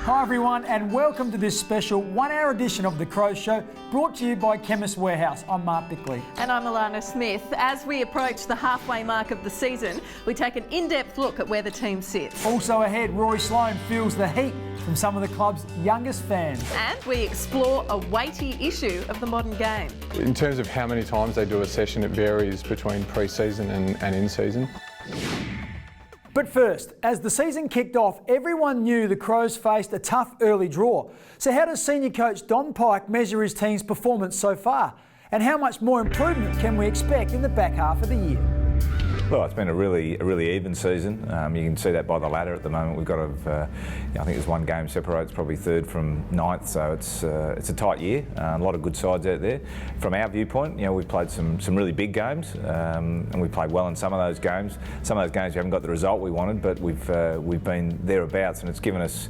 Hi everyone and welcome to this special 1 hour edition of The Crows Show, brought to you by Chemist Warehouse. I'm Mark Bickley. And I'm Alana Smith. As we approach the halfway mark of the season, we take an in-depth look at where the team sits. Also ahead, Rory Sloan feels the heat from some of the club's youngest fans. And we explore a weighty issue of the modern game. In terms of how many times they do a session, it varies between pre-season and in-season. But first, as the season kicked off, everyone knew the Crows faced a tough early draw. So how does senior coach Don Pyke measure his team's performance so far? And how much more improvement can we expect in the back half of the year? Well, it's been a really even season. You can see that by the ladder at the moment. We've got I think there's one game separates probably third from ninth, so it's a tight year. A lot of good sides out there. From our viewpoint, we've played some really big games, and we played well in some of those games. Some of those games we haven't got the result we wanted, but we've been thereabouts, and it's given us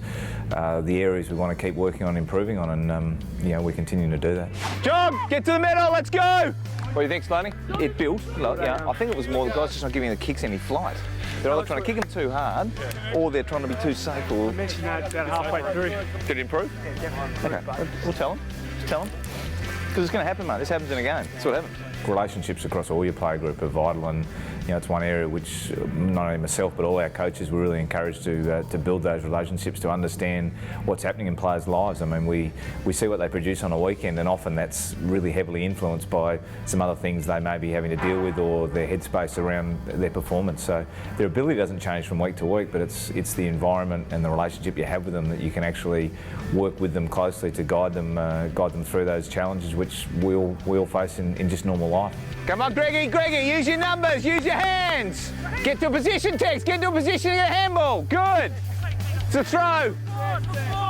the areas we want to keep working on, improving on, and we're continuing to do that. John, get to the middle, let's go! What do you think, Sloaney? It built, I think it was more the guys just not giving the kicks any flight. They're either trying to kick them too hard, or they're trying to be too safe. Or... I mentioned that about halfway through. Did it improve? Yeah, definitely. Okay, we'll tell them. Just tell them. Because it's going to happen, mate. This happens in a game. That's what happens. Relationships across all your player group are vital, and it's one area which not only myself but all our coaches were really encouraged to build those relationships, to understand what's happening in players' lives. I mean, we see what they produce on a weekend, and often that's really heavily influenced by some other things they may be having to deal with, or their headspace around their performance. So their ability doesn't change from week to week, but it's the environment and the relationship you have with them that you can actually work with them closely to guide them through those challenges which we all face in just normal life. Come on, Greggy, use your numbers, use your hands. Get to a position, Tex, get to a position in your handball. Good. It's a throw.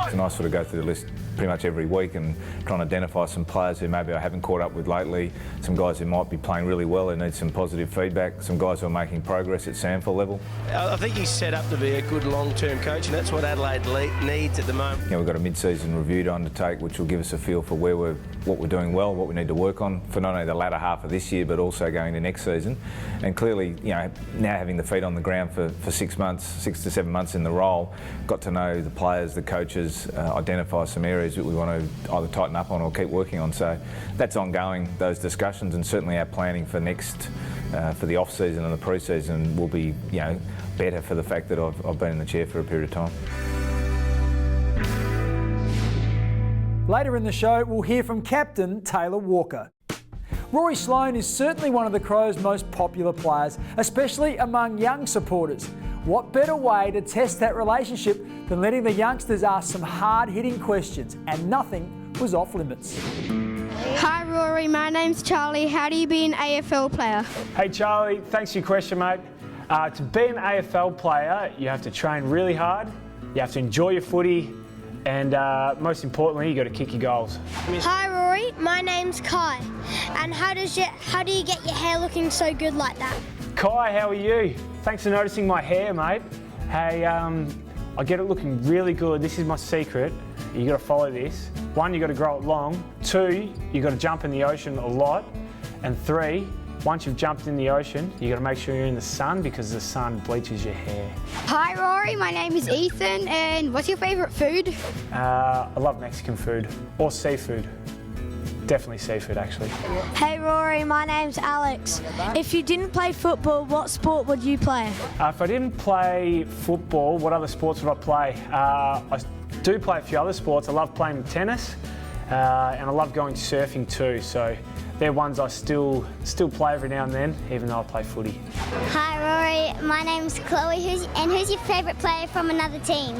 It's nice to go through the list pretty much every week and try and identify some players who maybe I haven't caught up with lately, some guys who might be playing really well and need some positive feedback, some guys who are making progress at SANFL level. I think he's set up to be a good long-term coach, and that's what Adelaide needs at the moment. We've got a mid-season review to undertake, which will give us a feel for what we're doing well, what we need to work on for not only the latter half of this year but also going into next season. And clearly, now having the feet on the ground for 6 to 7 months in the role, got to know the players, the coaches, identify some areas that we want to either tighten up on or keep working on. So that's ongoing, those discussions, and certainly our planning for for the off-season and the pre-season will be better for the fact that I've been in the chair for a period of time. Later in the show, we'll hear from Captain Taylor Walker. Rory Sloan is certainly one of the Crows' most popular players, especially among young supporters. What better way to test that relationship than letting the youngsters ask some hard-hitting questions, and nothing was off limits. Hi Rory, my name's Charlie. How do you be an AFL player? Hey Charlie, thanks for your question, mate. To be an AFL player, you have to train really hard, you have to enjoy your footy, and most importantly, you got to kick your goals. Hi Rory, my name's Kai. And how do you get your hair looking so good like that? Kai, how are you? Thanks for noticing my hair, mate. Hey, I get it looking really good. This is my secret. You got to follow this. 1, you got to grow it long. 2, you got to jump in the ocean a lot. And 3, once you've jumped in the ocean, you got to make sure you're in the sun, because the sun bleaches your hair. Hi Rory, my name is Ethan, and what's your favourite food? I love Mexican food, or seafood. Definitely seafood, actually. Hey Rory, my name's Alex. If you didn't play football, what sport would you play? If I didn't play football, what other sports would I play? I do play a few other sports. I love playing tennis, and I love going surfing too. So they're ones I still play every now and then, even though I play footy. Hi Rory, my name's Chloe. Who's your favourite player from another team?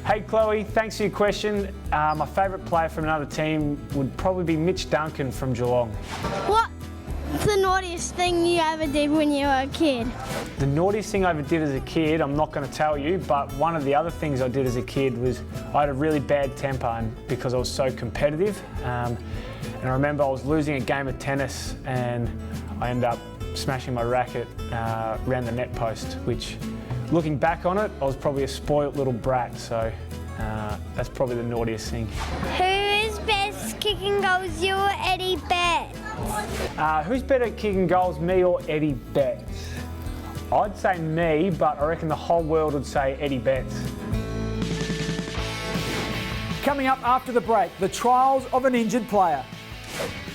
Hey Chloe, thanks for your question. My favourite player from another team would probably be Mitch Duncan from Geelong. What's the naughtiest thing you ever did when you were a kid? The naughtiest thing I ever did as a kid, I'm not going to tell you, but one of the other things I did as a kid was I had a really bad temper, and because I was so competitive. And I remember I was losing a game of tennis and I ended up smashing my racket around the net post, which, looking back on it, I was probably a spoilt little brat, so that's probably the naughtiest thing. Who is best kicking goals, you or Eddie Betts? Who's better at kicking goals, me or Eddie Betts? I'd say me, but I reckon the whole world would say Eddie Betts. Coming up after the break, the trials of an injured player.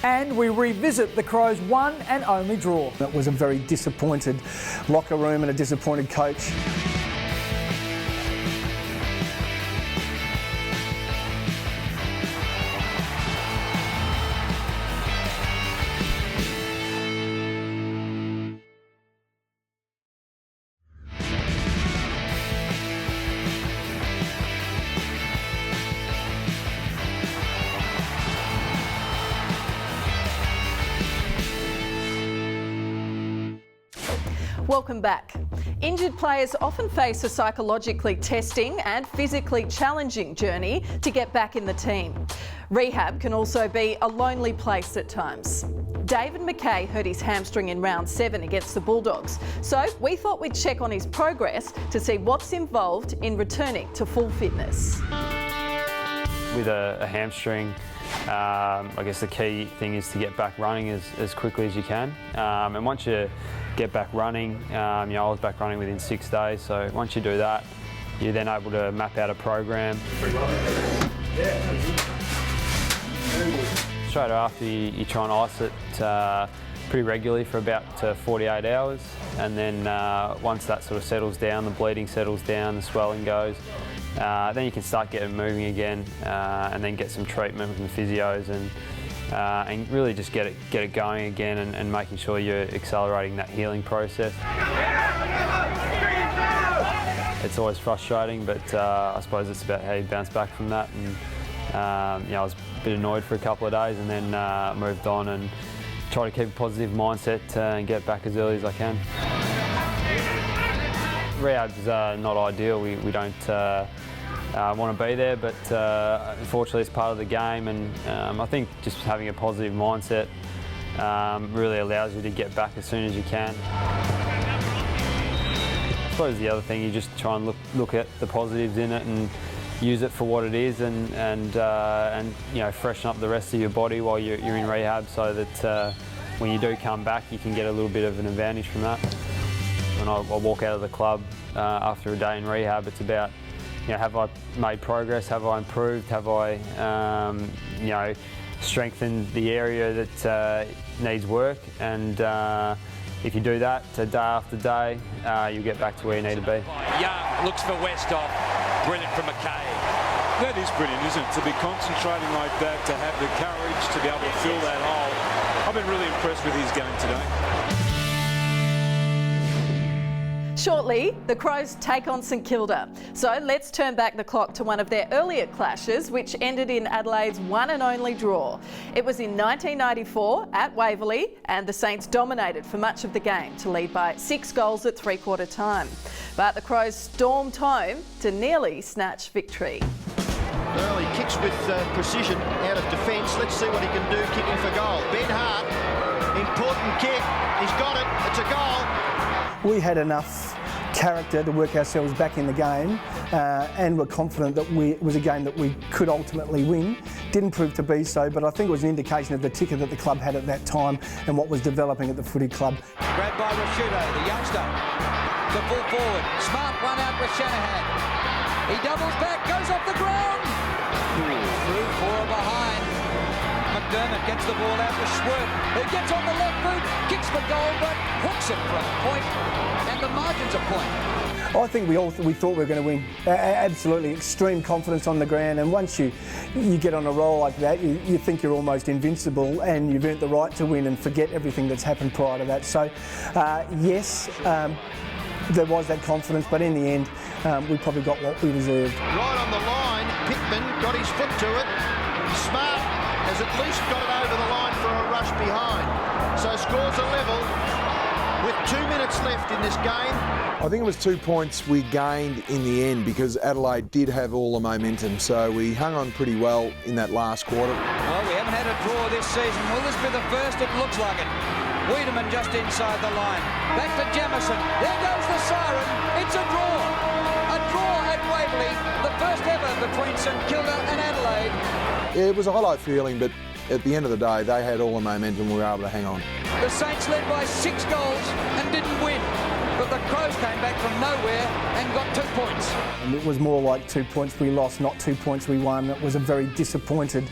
And we revisit the Crows' one and only draw. It was a very disappointed locker room and a disappointed coach. Welcome back. Injured players often face a psychologically testing and physically challenging journey to get back in the team. Rehab can also be a lonely place at times. David McKay hurt his hamstring in round 7 against the Bulldogs, so we thought we'd check on his progress to see what's involved in returning to full fitness. With a hamstring, I guess the key thing is to get back running as quickly as you can. And once you get back running, I was back running within 6 days, so once you do that, you're then able to map out a program. Straight after, you try and ice it pretty regularly for about 48 hours, and then once that sort of settles down, the bleeding settles down, the swelling goes, then you can start getting moving again, and then get some treatment with the physios and really just get it going again and making sure you're accelerating that healing process. It's always frustrating, but I suppose it's about how you bounce back from that. And I was a bit annoyed for a couple of days, and then moved on and try to keep a positive mindset and get back as early as I can. Rehab's not ideal. We don't want to be there, but unfortunately it's part of the game, and I think just having a positive mindset really allows you to get back as soon as you can. I suppose the other thing, you just try and look at the positives in it and use it for what it is, and freshen up the rest of your body while you're in rehab, so that when you do come back, you can get a little bit of an advantage from that. When I walk out of the club after a day in rehab, it's about, have I made progress? Have I improved? Have I, strengthened the area that needs work? And if you do that day after day, you'll get back to where you need to be. Young looks for Westhoff. Brilliant from McKay. That is brilliant, isn't it? To be concentrating like that, to have the courage to be able to fill that hole. I've been really impressed with his game today. Shortly, the Crows take on St Kilda. So let's turn back the clock to one of their earlier clashes, which ended in Adelaide's one and only draw. It was in 1994 at Waverley, and the Saints dominated for much of the game to lead by 6 goals at three-quarter time. But the Crows stormed home to nearly snatch victory. Well, he kicks with precision out of defence. Let's see what he can do kicking for goal. Ben Hart, important kick. He's got it. It's a goal. We had enough character to work ourselves back in the game, and we're confident that it was a game that we could ultimately win. Didn't prove to be so, but I think it was an indication of the ticker that the club had at that time and what was developing at the footy club. Grabbed by Rashudo, the youngster, to full forward. Smart one out with Shanahan. He doubles back, goes off the ground. Through 4 behind. McDermott gets the ball out to Schwerp, who gets on the left boot, kicks for goal, but hooks it from point, and the margin's a point. I think we thought we were going to win. Absolutely, extreme confidence on the ground, and once you get on a roll like that, you think you're almost invincible, and you've earned the right to win and forget everything that's happened prior to that. So, yes, there was that confidence, but in the end, we probably got what we deserved. Right on the line, Pittman got his foot to it. Smart has at least got it over the line for a rush behind. So scores a level with 2 minutes left in this game. I think it was 2 points we gained in the end because Adelaide did have all the momentum, so we hung on pretty well in that last quarter. Well, we haven't had a draw this season. Will this be the first? It looks like it. Wiedemann just inside the line. Back to Jamison. There goes the siren. It's a draw. A draw at Waverley. The first ever between St Kilda and Adelaide. It was a highlight feeling, but at the end of the day, they had all the momentum. We were able to hang on. The Saints led by 6 goals and didn't win. But the Crows came back from nowhere and got 2 points. And it was more like 2 points we lost, not 2 points we won. It was a very disappointed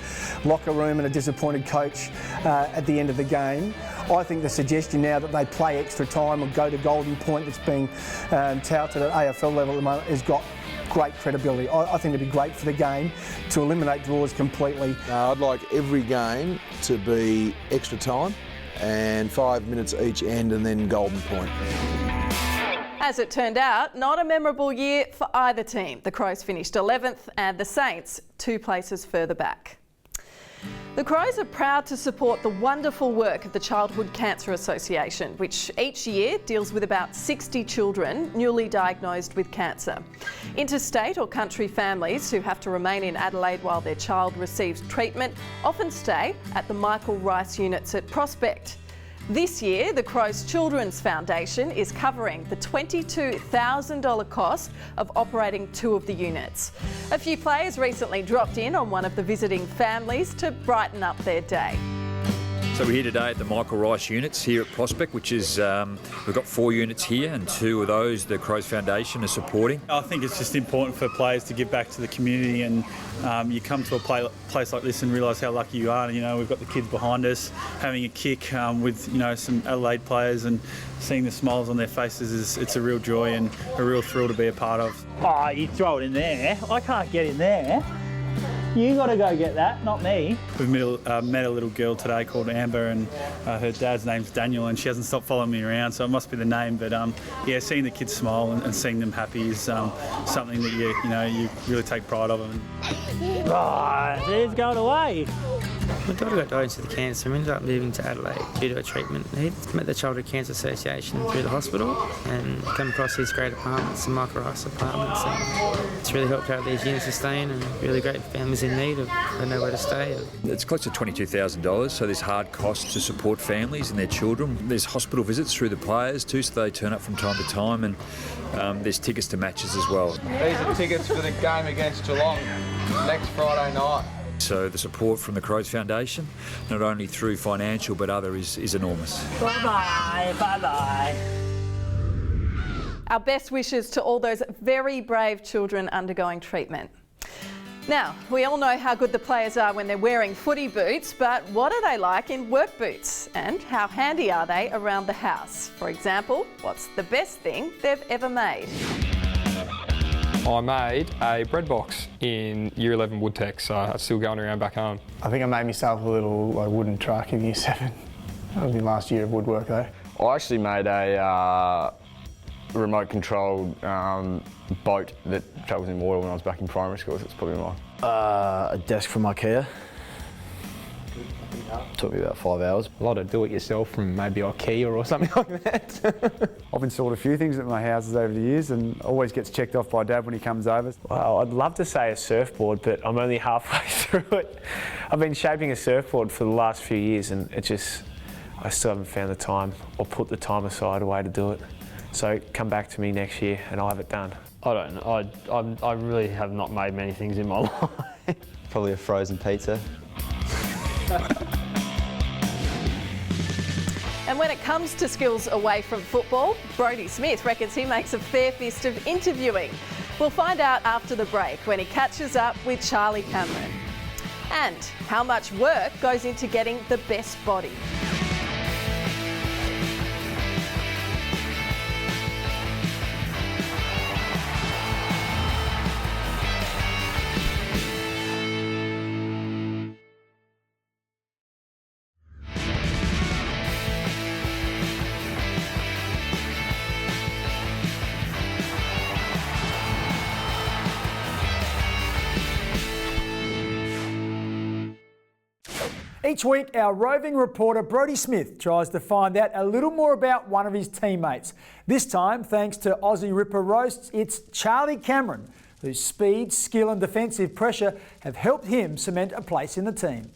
locker room and a disappointed coach at the end of the game. I think the suggestion now that they play extra time or go to golden point that's being touted at AFL level at the moment has got great credibility. I think it'd be great for the game to eliminate draws completely. I'd like every game to be extra time and 5 minutes each end and then golden point. As it turned out, not a memorable year for either team. The Crows finished 11th and the Saints 2 places further back. The Crows are proud to support the wonderful work of the Childhood Cancer Association, which each year deals with about 60 children newly diagnosed with cancer. Interstate or country families who have to remain in Adelaide while their child receives treatment often stay at the Michael Rice units at Prospect. This year, the Crows Children's Foundation is covering the $22,000 cost of operating 2 of the units. A few players recently dropped in on one of the visiting families to brighten up their day. So we're here today at the Michael Rice units here at Prospect, which is, we've got 4 units here and 2 of those the Crows Foundation is supporting. I think it's just important for players to give back to the community, and you come to a place like this and realise how lucky you are. You know, we've got the kids behind us having a kick with, you know, some Adelaide players, and seeing the smiles on their faces it's a real joy and a real thrill to be a part of. Oh, you throw it in there. I can't get in there. You got to go get that, not me. We've met a little girl today called Amber, and her dad's name's Daniel, and she hasn't stopped following me around, so it must be the name. But yeah, seeing the kids smile and seeing them happy is something that you really take pride of. Oh, it's going away. My daughter got diagnosed with cancer and ended up moving to Adelaide due to a treatment need. Met the Childhood Cancer Association through the hospital and come across these great apartments, some Michael Rice apartments. And it's really helped out these units to stay in, and really great for families in need of nowhere to stay. It's close to $22,000, so there's hard costs to support families and their children. There's hospital visits through the players too, so they turn up from time to time, and there's tickets to matches as well. These are tickets for the game against Geelong next Friday night. So the support from the Crows Foundation, not only through financial but other, is enormous. Bye-bye, bye-bye. Our best wishes to all those very brave children undergoing treatment. Now, we all know how good the players are when they're wearing footy boots, but what are they like in work boots? And how handy are they around the house? For example, what's the best thing they've ever made? I made a bread box in Year 11 Woodtech, so I'm still going around back home. I think I made myself a little wooden truck in Year 7. That was my last year of woodwork though. I actually made a remote controlled boat that travels in water when I was back in primary school, so it's probably mine. A desk from IKEA. Took me about 5 hours. A lot of do-it-yourself from maybe IKEA or something like that. I've installed a few things at my houses over the years and always gets checked off by Dad when he comes over. Well, I'd love to say a surfboard, but I'm only halfway through it. I've been shaping a surfboard for the last few years, and I still haven't found the time or put the time aside a way to do it. So come back to me next year and I'll have it done. I don't know. I really have not made many things in my life. Probably a frozen pizza. And when it comes to skills away from football, Brodie Smith reckons he makes a fair fist of interviewing. We'll find out after the break when he catches up with Charlie Cameron. And how much work goes into getting the best body. Each week, our roving reporter Brodie Smith tries to find out a little more about one of his teammates. This time, thanks to Aussie Ripper Roasts, it's Charlie Cameron, whose speed, skill and defensive pressure have helped him cement a place in the team.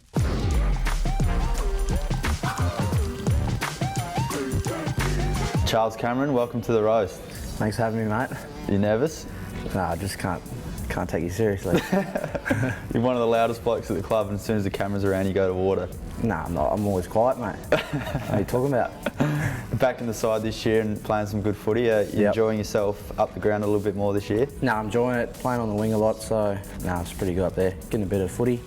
Charles Cameron, welcome to the roast. Thanks for having me, mate. You nervous? Nah, I just can't take you seriously. You're one of the loudest blokes at the club, and as soon as the camera's around, you go to water. Nah, I'm not. I'm always quiet, mate. What are you talking about? Back in the side this year and playing some good footy. Are you enjoying yourself up the ground a little bit more this year? Nah, I'm enjoying it. Playing on the wing a lot, so it's pretty good up there. Getting a bit of footy,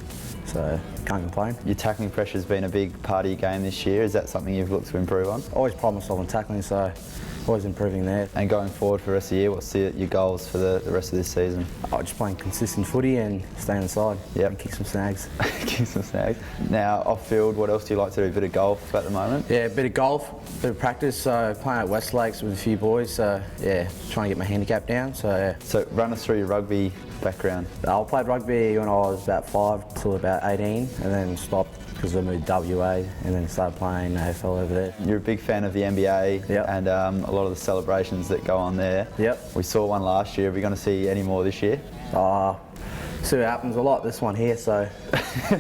so can't complain. Your tackling pressure's been a big part of your game this year. Is that something you've looked to improve on? Always pride myself on tackling, so always improving there. And going forward for the rest of the year, what's your goals for the rest of this season? Just playing consistent footy and staying inside. And kick some snags. Kick some snags. Now, off field, what else do you like to do? A bit of golf at the moment? Yeah, a bit of golf, a bit of practice. So playing at West Lakes with a few boys. So yeah, trying to get my handicap down. So yeah. So run us through your rugby background. I played rugby when I was about 5 till about 18, and then stopped because I moved WA and then started playing AFL over there. You're a big fan of the NBA and a lot of the celebrations that go on there. We saw one last year. Are we going to see any more this year? See what happens. I like this one here, so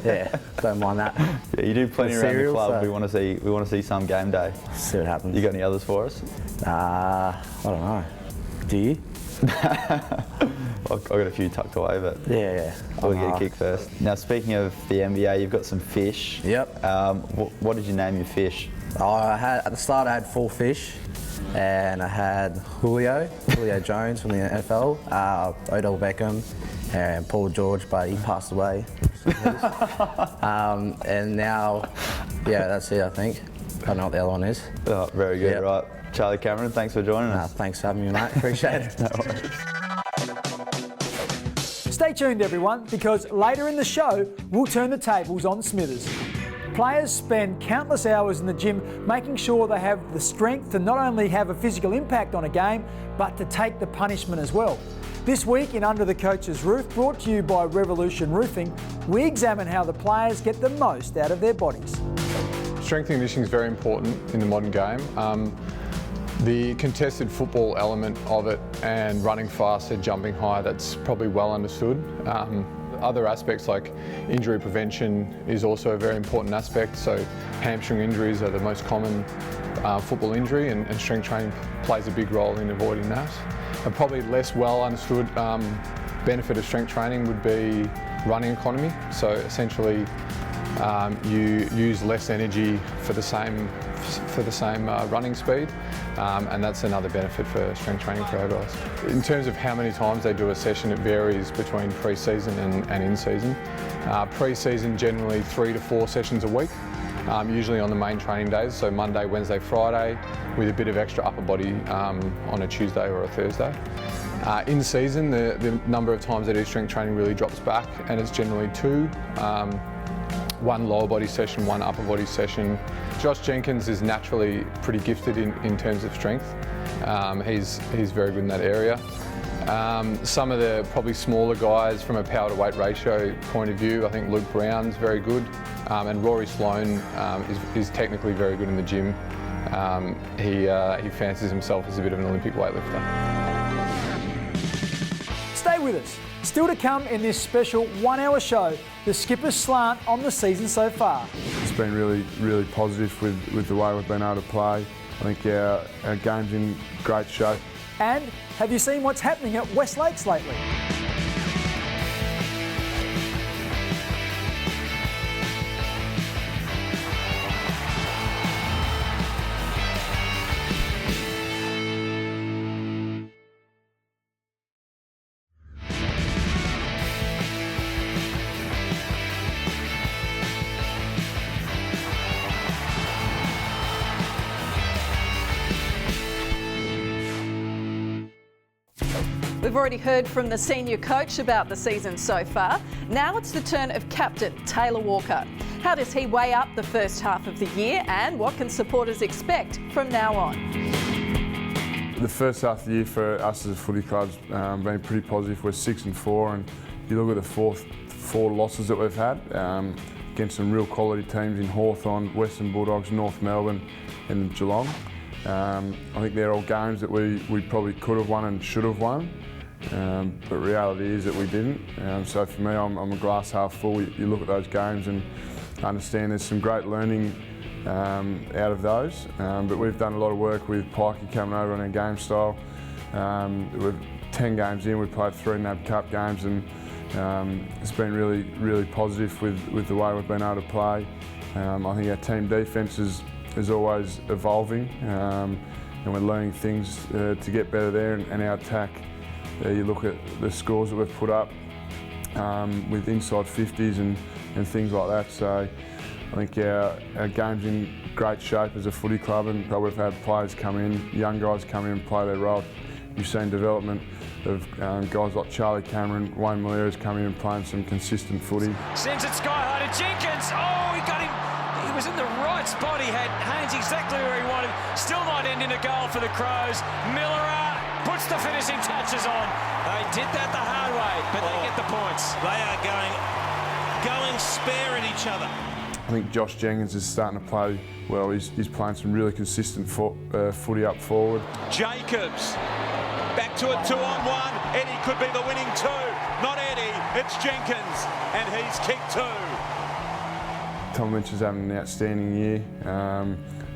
yeah, don't mind that. Yeah, you do plenty around the club. So. We want to see some game day. See what happens. You got any others for us? I don't know. Do you? I've got a few tucked away, but yeah. I'll get a kick first. Now, speaking of the NBA, you've got some fish. What did you name your fish? At the start I had 4 fish, and I had Julio Jones from the NFL, Odell Beckham, and Paul George, but he passed away. And now, that's it, I think. I don't know what the other one is. Oh, very good, right. Charlie Cameron, thanks for joining us. Thanks for having me, mate. Appreciate it. No worries. Stay tuned, everyone, because later in the show, we'll turn the tables on Smithers. Players spend countless hours in the gym making sure they have the strength to not only have a physical impact on a game, but to take the punishment as well. This week in Under the Coach's Roof, brought to you by Revolution Roofing, we examine how the players get the most out of their bodies. Strength and conditioning is very important in the modern game. The contested football element of it and running faster, jumping higher, that's probably well understood. Other aspects like injury prevention is also a very important aspect. So hamstring injuries are the most common football injury, and strength training plays a big role in avoiding that. A probably less well understood benefit of strength training would be running economy. So essentially you use less energy for the same running speed, and that's another benefit for strength training for our guys. In terms of how many times they do a session, it varies between pre-season and in-season. Pre-season, generally 3 to 4 sessions a week, usually on the main training days, so Monday, Wednesday, Friday, with a bit of extra upper body on a Tuesday or a Thursday. In season, the number of times they do strength training really drops back, and it's generally 2. 1 lower body session, 1 upper body session. Josh Jenkins is naturally pretty gifted in terms of strength. He's very good in that area. Some of the probably smaller guys from a power to weight ratio point of view, I think Luke Brown's very good, and Rory Sloan is technically very good in the gym. He fancies himself as a bit of an Olympic weightlifter. Stay with us. Still to come in this special 1-hour show, the skipper's slant on the season so far. It's been really positive with the way we've been able to play. I think our game's in great shape. And have you seen what's happening at West Lakes lately? We've already heard from the senior coach about the season so far. Now it's the turn of captain Taylor Walker. How does he weigh up the first half of the year, and what can supporters expect from now on? The first half of the year for us as a footy club's been pretty positive. We're 6-4, and you look at the four losses that we've had against some real quality teams in Hawthorn, Western Bulldogs, North Melbourne and Geelong. I think they're all games that we probably could have won and should have won. But reality is that we didn't. So for me, I'm a glass half full. You look at those games and understand there's some great learning out of those. But we've done a lot of work with Pyke coming over on our game style. We're 10 games in, we've played 3 NAB Cup games, and it's been really positive with the way we've been able to play. I think our team defence is always evolving, and we're learning things to get better there. And our attack, you look at the scores that we've put up with inside 50s and things like that. So I think our game's in great shape as a footy club, and we've had players come in, young guys come in and play their role. You've seen development of guys like Charlie Cameron, Wayne Malera's coming in and playing some consistent footy. Sends it sky high to Jenkins. Oh, he got him. He was in the right spot. He had Haynes exactly where he wanted. Still might end in a goal for the Crows. Miller puts the finishing touches on. They did that the hard way, but they get the points. They are going spare at each other. I think Josh Jenkins is starting to play well. He's playing some really consistent footy up forward. Jacobs back to a 2-on-1. Eddie could be the winning two. Not Eddie, it's Jenkins, and he's kicked two. Tom Lynch is having an outstanding year.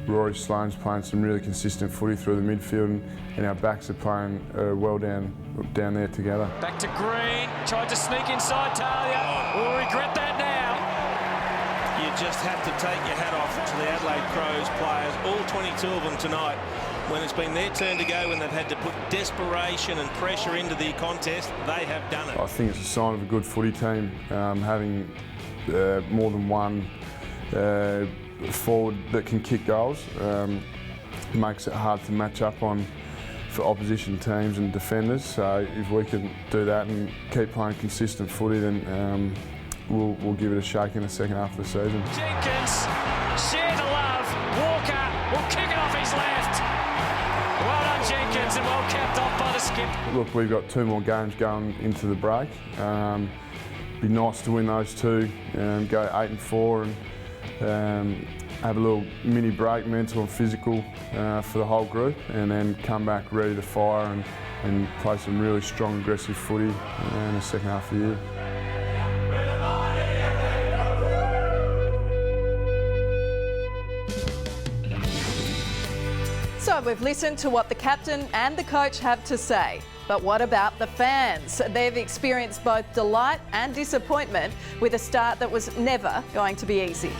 Rory Sloan's playing some really consistent footy through the midfield, and our backs are playing well down there together. Back to Green, tried to sneak inside Talia. We'll regret that now. You just have to take your hat off to the Adelaide Crows players, all 22 of them tonight. When it's been their turn to go, when they've had to put desperation and pressure into the contest, they have done it. I think it's a sign of a good footy team, having more than one forward that can kick goals. Makes it hard to match up on for opposition teams and defenders. So if we can do that and keep playing consistent footy, then we'll give it a shake in the second half of the season. Jenkins, share the love. Walker will kick it off his left. Well done, Jenkins, and well capped off by the skip. Look, we've got 2 more games going into the break. Be nice to win those 2, go 8-4, and have a little mini break, mental and physical, for the whole group, and then come back ready to fire and play some really strong, aggressive footy in the second half of the year. So we've listened to what the captain and the coach have to say. But what about the fans? They've experienced both delight and disappointment with a start that was never going to be easy.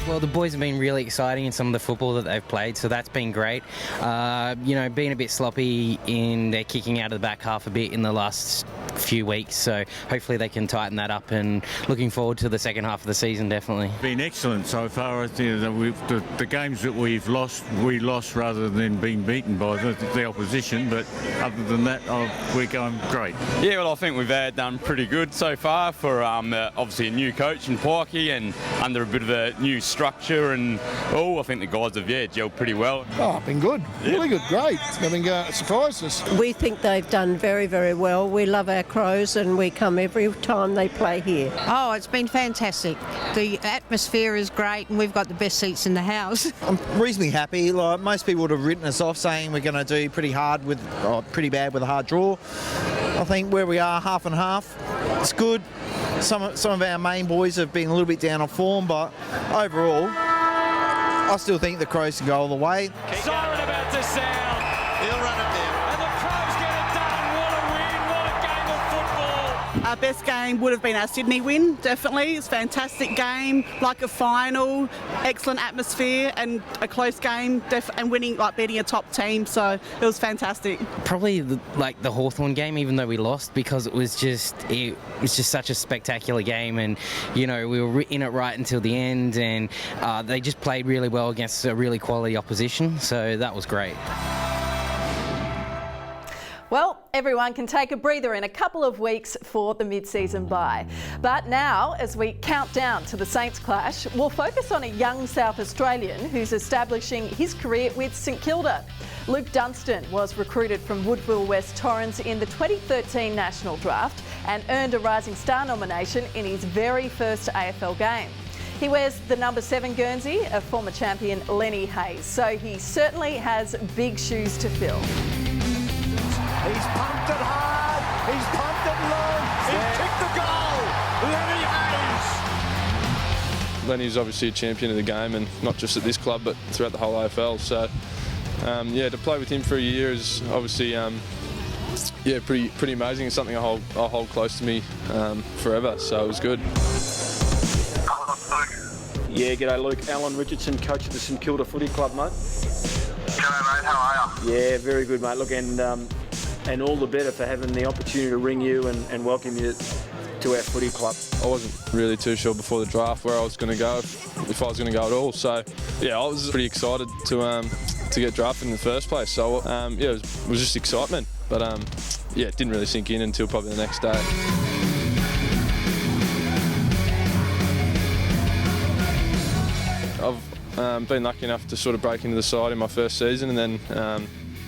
Well, the boys have been really exciting in some of the football that they've played, so that's been great. Being a bit sloppy in their kicking out of the back half a bit in the last few weeks, so hopefully they can tighten that up, and looking forward to the second half of the season, definitely. Been excellent so far. The games that we've lost, we lost rather than being beaten by the opposition, but other than that, we're going great. Yeah, well, I think we've done pretty good so far for obviously a new coach in Pyke, and under a bit of a new structure, and I think the guys have gelled pretty well. Oh, been good, really good, great. They've been surprised us. We think they've done very, very well. We love our Crows, and we come every time they play here. Oh, it's been fantastic. The atmosphere is great, and we've got the best seats in the house. I'm reasonably happy. Like, most people would have written us off saying we're going to do pretty bad with a hard draw. I think where we are, half and half, it's good. Some of our main boys have been a little bit down on form, but overall, I still think the Crows can go all the way. Siren about to sound. He'll run it down. And the Crows get it done. What a win. What a game of football. Our best game would have been our Sydney win, definitely. It's a fantastic game, like a final, excellent atmosphere, and a close game, and winning, beating a top team, so it was fantastic. Probably the Hawthorn game, even though we lost, because it was just such a spectacular game, and we were in it right until the end, and they just played really well against a really quality opposition, so that was great. Well, everyone can take a breather in a couple of weeks for the mid-season bye. But now, as we count down to the Saints clash, we'll focus on a young South Australian who's establishing his career with St Kilda. Luke Dunston was recruited from Woodville West Torrens in the 2013 National Draft and earned a Rising Star nomination in his very first AFL game. He wears the number 7 Guernsey of former champion Lenny Hayes, so he certainly has big shoes to fill. He's pumped it hard, he's pumped it long, he's kicked the goal, Lenny Hayes. Lenny's obviously a champion of the game, and not just at this club but throughout the whole AFL, so to play with him for a year is obviously yeah, pretty amazing. It's something I hold close to me forever, so it was good. Yeah, g'day Luke. Alan Richardson, coach of the St Kilda Footy Club, mate. G'day mate, how are you? Yeah, very good, mate. Look, and all the better for having the opportunity to ring you and welcome you to our footy club. I wasn't really too sure before the draft where I was going to go, if I was going to go at all. So yeah, I was pretty excited to get drafted in the first place. So yeah, it was just excitement. But yeah, it didn't really sink in until probably the next day. I've been lucky enough to sort of break into the side in my first season, and then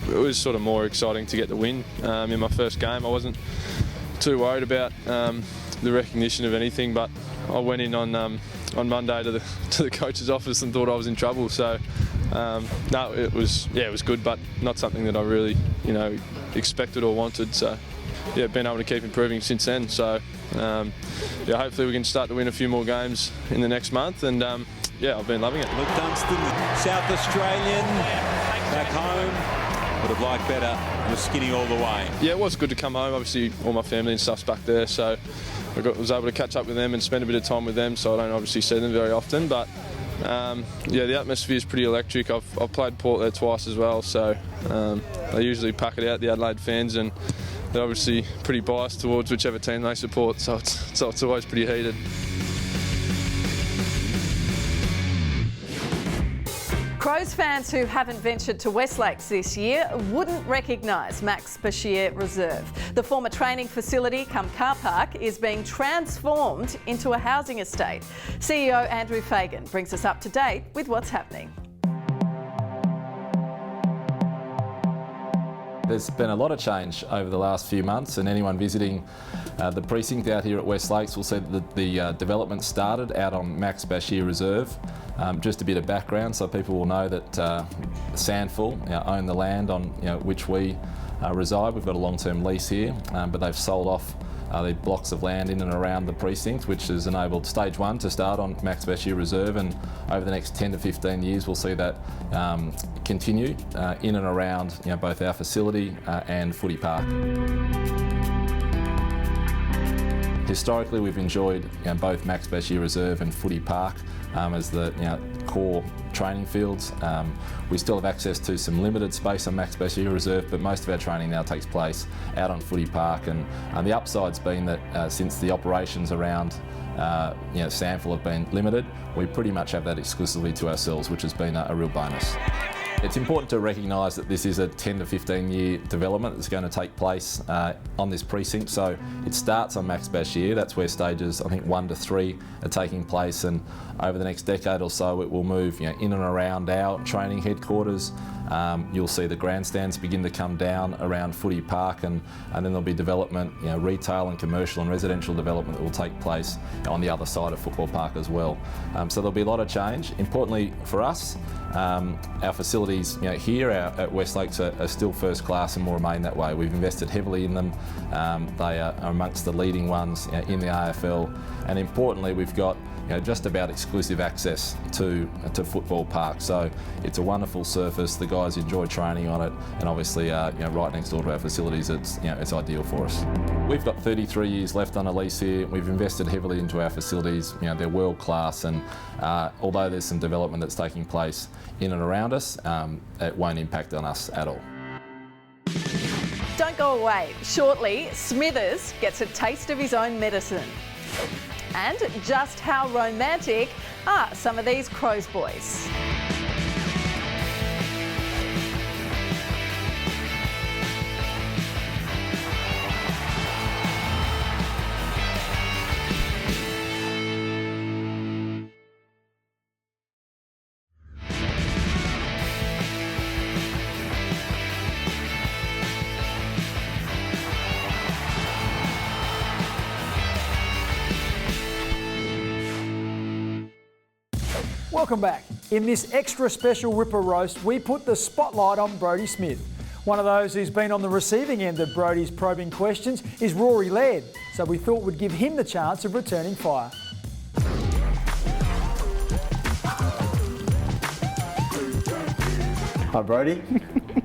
it was sort of more exciting to get the win in my first game. I wasn't too worried about the recognition of anything, but I went in on Monday to the coach's office and thought I was in trouble. So no, it was good, but not something that I really expected or wanted. So yeah, been able to keep improving since then. So yeah, hopefully we can start to win a few more games in the next month, and yeah, I've been loving it. Luke Dunston, South Australian, back home. Would have liked better. Was skinny all the way. Yeah, it was good to come home. Obviously, all my family and stuff's back there, so I was able to catch up with them and spend a bit of time with them. So I don't obviously see them very often, but yeah, the atmosphere is pretty electric. I've played Port there twice as well, so they usually pack it out, the Adelaide fans, and they're obviously pretty biased towards whichever team they support. So it's always pretty heated. Crows fans who haven't ventured to West Lakes this year wouldn't recognise Max Bashir Reserve. The former training facility cum car park is being transformed into a housing estate. CEO Andrew Fagan brings us up to date with what's happening. There's been a lot of change over the last few months, and anyone visiting the precinct out here at West Lakes will see that the development started out on Max Bashir Reserve. Just a bit of background so people will know that Sandful own the land on which we reside. We've got a long-term lease here, but they've sold off the blocks of land in and around the precinct, which has enabled stage 1 to start on Max Bashir Reserve, and over the next 10 to 15 years we'll see that continue in and around both our facility and footy park. Historically, we've enjoyed both Max Bashir Reserve and footy park as the core training fields. We still have access to some limited space on Max Bashir Reserve, but most of our training now takes place out on footy park, and the upside's been that since the operations around Sandful have been limited, we pretty much have that exclusively to ourselves, which has been a real bonus. It's important to recognise that this is a 10 to 15 year development that's going to take place on this precinct. So it starts on Max Bashir, that's where stages I think 1 to 3 are taking place, and over the next decade or so it will move in and around our training headquarters. You'll see the grandstands begin to come down around footy park, and then there'll be development, retail and commercial and residential development that will take place on the other side of football park as well. So there'll be a lot of change. Importantly for us, our facilities here at West Lakes are still first class and will remain that way. We've invested heavily in them. They are amongst the leading ones in the AFL, and importantly we've got just about exclusive access to football park. So it's a wonderful surface, the guys enjoy training on it, and obviously right next door to our facilities it's ideal for us. We've got 33 years left on a lease here. We've invested heavily into our facilities. They're world class, and although there's some development that's taking place in and around us, it won't impact on us at all. Don't go away. Shortly, Smithers gets a taste of his own medicine. And just how romantic are some of these Crows boys? Welcome back. In this extra special Ripper Roast, we put the spotlight on Brodie Smith. One of those who's been on the receiving end of Brodie's probing questions is Rory Laird, so we thought we'd give him the chance of returning fire. Hi Brodie,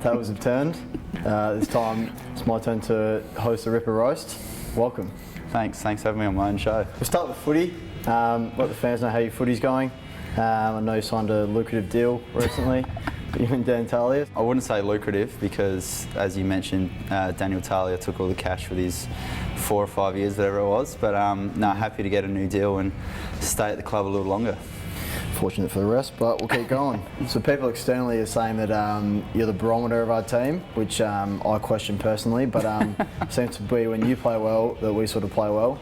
tables have turned. This time it's my turn to host the Ripper Roast. Welcome. Thanks for having me on my own show. We'll start with footy. Let the fans know how your footy's going. I know you signed a lucrative deal recently. You and Dan Talia. I wouldn't say lucrative because, as you mentioned, Daniel Talia took all the cash for these 4 or 5 years, whatever it was. But no, happy to get a new deal and stay at the club a little longer. Fortunate for the rest, but we'll keep going. So people externally are saying that you're the barometer of our team, which I question personally, but seems to be when you play well that we sort of play well.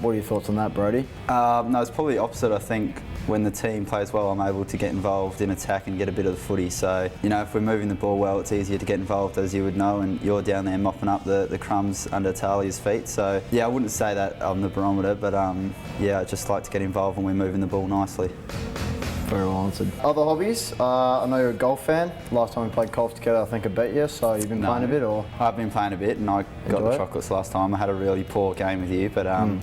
What are your thoughts on that, Brody? No, it's probably the opposite. I think when the team plays well, I'm able to get involved in attack and get a bit of the footy. So, you know, if we're moving the ball well, it's easier to get involved, as you would know, and you're down there mopping up the crumbs under Talia's feet. So, yeah, I wouldn't say that I'm the barometer, but yeah, I just like to get involved when we're moving the ball nicely. Very well answered. Other hobbies? I know you're a golf fan. Last time we played golf together, I think I bet you. So you've been playing a bit, or? I've been playing a bit, and I got the chocolates last time. I had a really poor game with you, but I've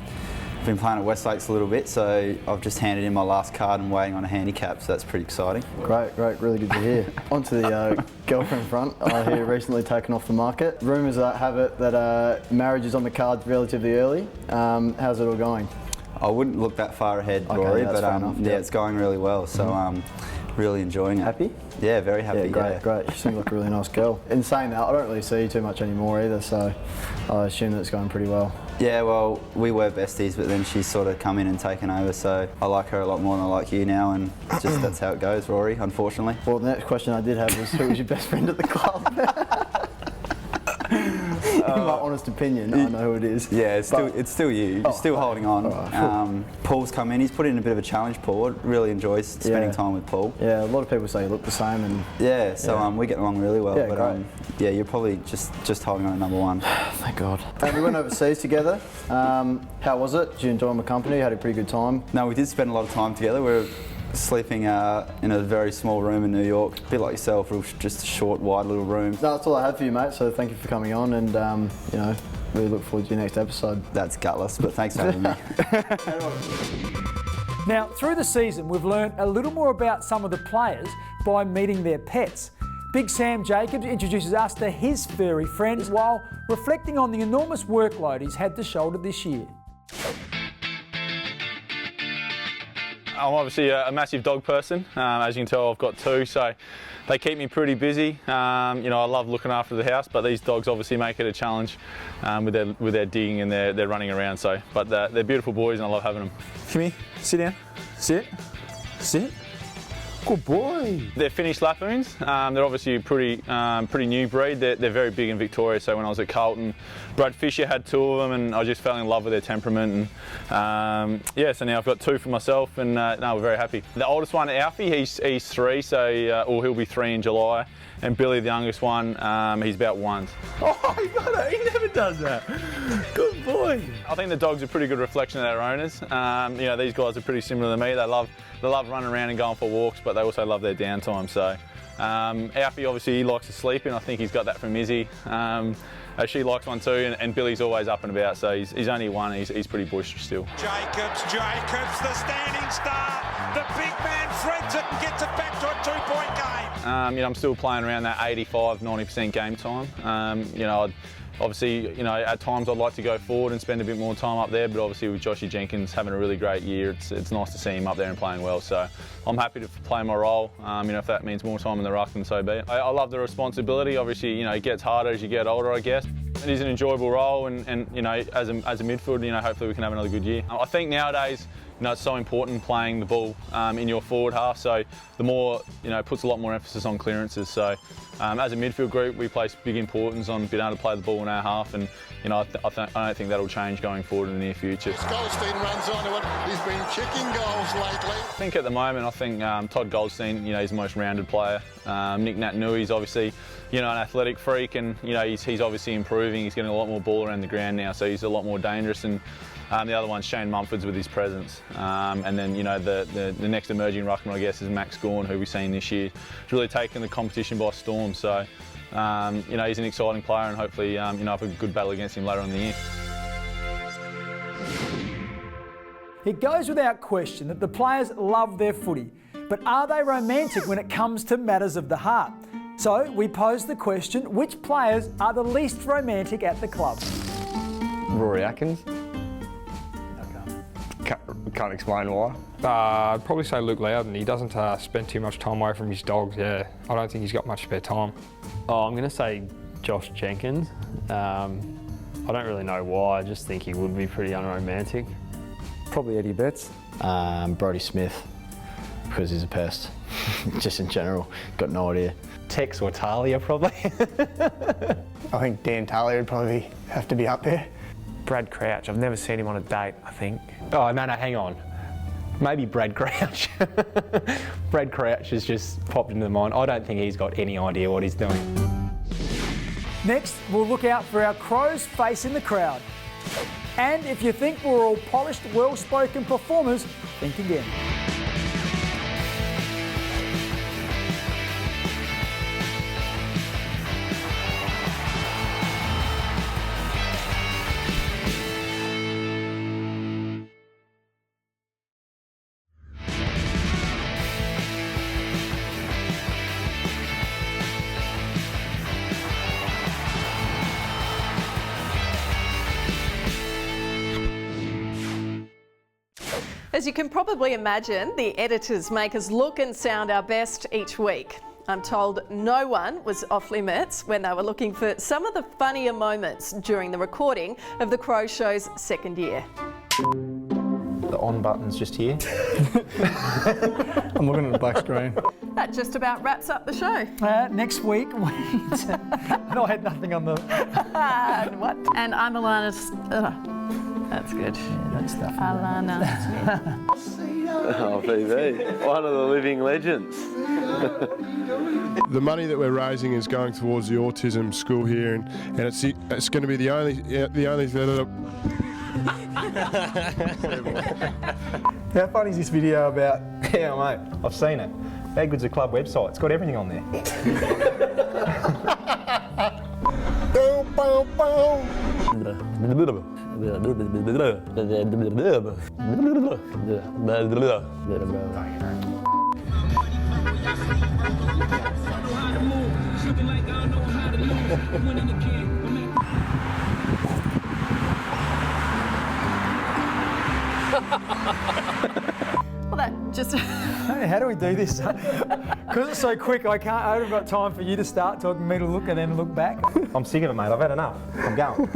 been playing at Westlakes a little bit. So I've just handed in my last card and waiting on a handicap. So that's pretty exciting. Great, really good to hear. On to the girlfriend front. I hear you're recently taken off the market. Rumours have it that marriage is on the cards relatively early. How's it all going? I wouldn't look that far ahead, Rory, but yeah, it's going really well, so really enjoying it. Happy? Yeah, very happy. Yeah, great. You seem like a really nice girl. In saying that, I don't really see you too much anymore either, so I assume that it's going pretty well. Yeah, well, we were besties, but then she's sort of come in and taken over, so I like her a lot more than I like you now, and just that's how it goes, Rory, unfortunately. Well, the next question I did have was, who was your best friend at the club? In my honest opinion, I know who it is. Yeah, it's still you. You're still holding on. Right. Paul's come in. He's put in a bit of a challenge, Paul. Really enjoys spending time with Paul. Yeah, a lot of people say you look the same. And yeah, so we get along really well. Yeah, but great. yeah, you're probably just holding on at number one. Thank God. And we went overseas together. How was it? Did you enjoy my company? You had a pretty good time? No, we did spend a lot of time together. We were sleeping in a very small room in New York, a bit like yourself, just a short, wide little room. No, that's all I had for you, mate, so thank you for coming on, and you know, really look forward to your next episode. That's gutless, but thanks for having me. Now, through the season, we've learned a little more about some of the players by meeting their pets. Big Sam Jacobs introduces us to his furry friends while reflecting on the enormous workload he's had to shoulder this year. I'm obviously a massive dog person. As you can tell, I've got 2, so they keep me pretty busy. You know, I love looking after the house, but these dogs obviously make it a challenge with their digging and their running around. So, but they're beautiful boys, and I love having them. Come here, sit down, sit. Good boy. They're Finnish Lappoons. They're obviously a pretty new breed. They're very big in Victoria. So when I was at Carlton, Brad Fisher had 2 of them, and I just fell in love with their temperament. And yeah, so now I've got 2 for myself, and no, we're very happy. The oldest one, Alfie, he's 3, so or he'll be 3 in July. And Billy, the youngest one, he's about 1. Oh, he never does that. Good boy. I think the dogs are a pretty good reflection of their owners. You know, these guys are pretty similar to me. They love running around and going for walks, but they also love their downtime. So Alfie, obviously, he likes to sleep, and I think he's got that from Izzy. She likes one too, and Billy's always up and about, so he's only 1, he's pretty boisterous still. Jacobs, the standing start. The big man threads it and gets it back to a 2-point game. You know, I'm still playing around that 85-90% game time. You know, obviously, you know, at times I'd like to go forward and spend a bit more time up there, but obviously with Joshy Jenkins having a really great year, it's nice to see him up there and playing well. So I'm happy to play my role. You know, if that means more time in the ruck, then so be it. I love the responsibility. Obviously, you know, it gets harder as you get older, I guess. It is an enjoyable role, and you know, as a midfielder, you know, hopefully we can have another good year. I think nowadays, you know, it's so important playing the ball in your forward half. So the more, you know, it puts a lot more emphasis on clearances. So as a midfield group, we place big importance on being able to play the ball in our half, and you know, I don't think that'll change going forward in the near future. Goldstein runs onto it. He's been kicking goals lately. I think at the moment, I think Todd Goldstein, you know, he's the most rounded player. Nick Nat-Nui's obviously, you know, an athletic freak, and you know, he's obviously improving. He's getting a lot more ball around the ground now, so he's a lot more dangerous. And the other one's Shane Mumfords with his presence. And then, you know, the next emerging ruckman, I guess, is Max Gawn, who we've seen this year. He's really taken the competition by storm. So, you know, he's an exciting player, and hopefully, you know, have a good battle against him later on in the year. It goes without question that the players love their footy, but are they romantic when it comes to matters of the heart? So we posed the question, which players are the least romantic at the club? Rory Atkins. Can't explain why. I'd probably say Luke Laird, and he doesn't spend too much time away from his dogs. Yeah, I don't think he's got much spare time. Oh, I'm going to say Josh Jenkins. I don't really know why. I just think he would be pretty unromantic. Probably Eddie Betts. Brodie Smith, because he's a pest. Just in general, got no idea. Tex or Talia, probably. I think Dan Talia would probably have to be up there. Brad Crouch. I've never seen him on a date, I think. Oh, no, hang on. Maybe Brad Crouch. Brad Crouch has just popped into the mind. I don't think he's got any idea what he's doing. Next, we'll look out for our Crows face in the crowd. And if you think we're all polished, well-spoken performers, think again. As you can probably imagine, the editors make us look and sound our best each week. I'm told no one was off limits when they were looking for some of the funnier moments during the recording of the Crow Show's second year. The on button's just here. I'm looking at the black screen. That just about wraps up the show. Next week, no, I had nothing on the... What? And I'm Alana... that's good. Yeah, that's stuff. Alana. Oh, PB, one of the living legends. The money that we're raising is going towards the autism school here, and it's going to be the only How funny is this video about? Yeah, mate, I've seen it. How good's the club website? It's got everything on there. Well, that just... How do we do this? Because it's so quick, I haven't got time for you to start talking, me to look and then look back. I'm sick of it, mate. I've had enough. I'm going.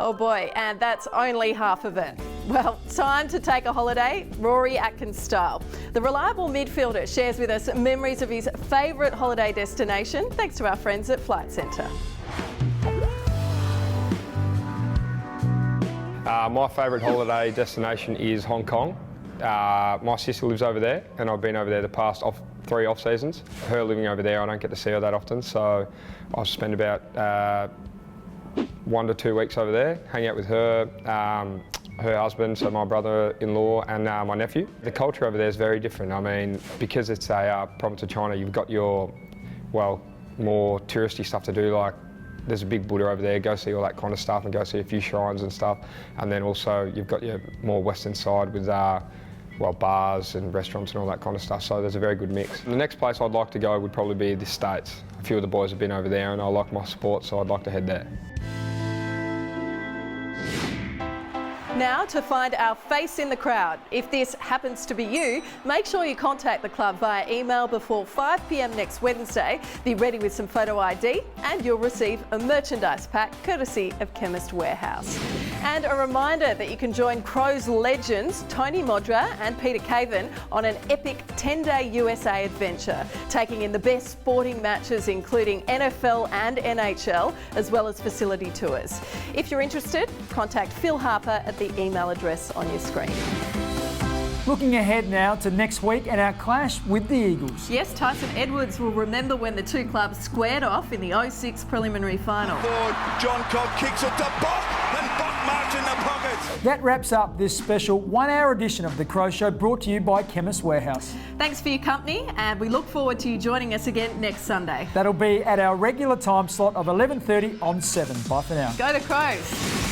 Oh boy, and that's only half of it. Well, time to take a holiday, Rory Atkins style. The reliable midfielder shares with us memories of his favourite holiday destination, thanks to our friends at Flight Centre. My favourite holiday destination is Hong Kong. My sister lives over there, and I've been over there the past 3 off seasons. Her living over there, I don't get to see her that often, so I'll spend about 1 to 2 weeks over there, hang out with her, her husband, so my brother-in-law, and my nephew. The culture over there is very different. I mean, because it's a province of China, you've got your, well, more touristy stuff to do, like there's a big Buddha over there, go see all that kind of stuff and go see a few shrines and stuff. And then also you've got your more western side with well, bars and restaurants and all that kind of stuff, so there's a very good mix. The next place I'd like to go would probably be the States. A few of the boys have been over there and I like my sport, so I'd like to head there. Now to find our face in the crowd. If this happens to be you, make sure you contact the club via email before 5 p.m. next Wednesday. Be ready with some photo ID and you'll receive a merchandise pack courtesy of Chemist Warehouse. And a reminder that you can join Crows legends Tony Modra and Peter Caven on an epic 10-day USA adventure, taking in the best sporting matches including NFL and NHL, as well as facility tours. If you're interested, contact Phil Harper at the email address on your screen. Looking ahead now to next week and our clash with the Eagles. Yes, Tyson Edwards will remember when the two clubs squared off in the 06 preliminary final. John Cobb kicks it to Bock and Bock marks in the pocket. That wraps up this special 1-hour edition of The Crow Show, brought to you by Chemist Warehouse. Thanks for your company, and we look forward to you joining us again next Sunday. That'll be at our regular time slot of 11:30 on 7. Bye for now. Go the Crows.